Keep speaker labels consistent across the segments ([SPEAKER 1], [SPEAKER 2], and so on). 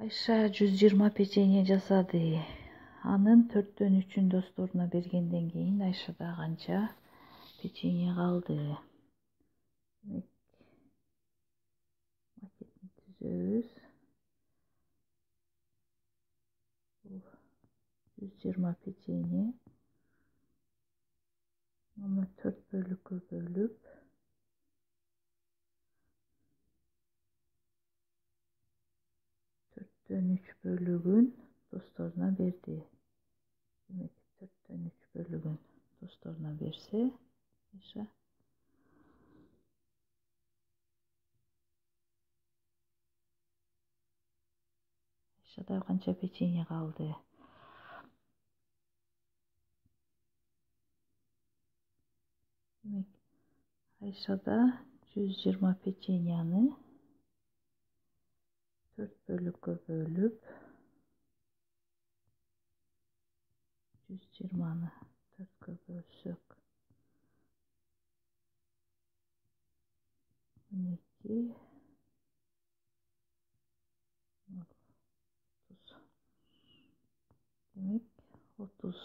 [SPEAKER 1] Айша 120 печенье жасады. Анын 4/3 досторуна бергенден кийин Айшада канча печенье калды. Макетин түзөбүз. 120 печенье. Муну 4 бөлүккө бөлүп, 4/3 бөлүгүн досторуна берди. Демек 4/3 бөлүгүн досторуна берсе, Айша Айшада канча печенье калды? Демек Айшада 120 печеньяны 4 бөлүккө бөлүп, 120-ны 4-кө бөлсөк 12, 30. Демек 30.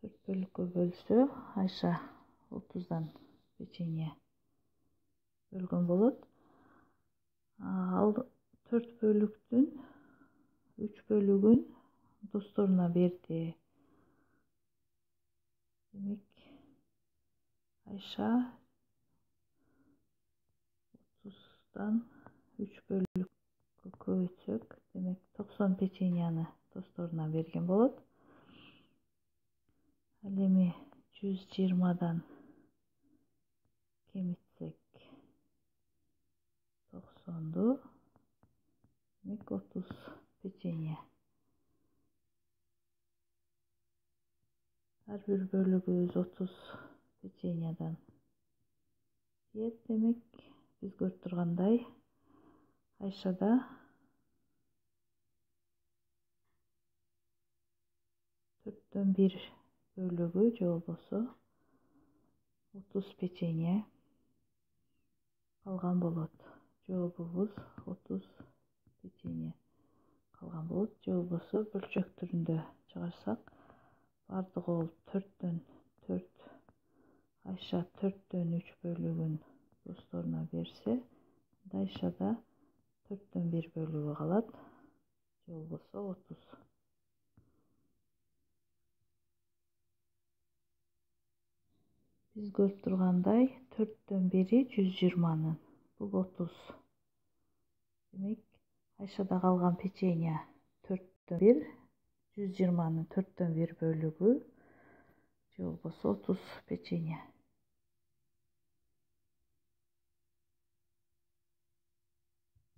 [SPEAKER 1] 4 бөлүккө бөлсө, Айша 30дан печенье бөлгөн болот. Ал 4 бөлүктүн 3 бөлүгүн досторуна берди. Демек Айша 30дан 3 бөлүккө көбөйтсөк, демек 90 печеньяны досторуна берген болот. Ал эми 120дан кемитсек 90ду, демек 30 печенье. Ар бир бөлүгүбүз 30 печеньядан кийет. Демек биз көрүп тургандай Айшада 4/1 бөлүгү же болбосо 30 печенье калган болот. Жообубуз 30 печенье калган болот. Же болбосо бөлчөк түрүндө чыгарсак, бардыгы 4/4. Айша 4/3 бөлүгүн досторуна берсе, Айшада 4/1 бөлүгү калат. Же болбосо 30. Биз көрүп тургандай 4/1 120-нын. Бул 30. Демек Айшада калган печенье 4/1, 120-нын 4/1 бөлүгү же болбосо 30 печенье.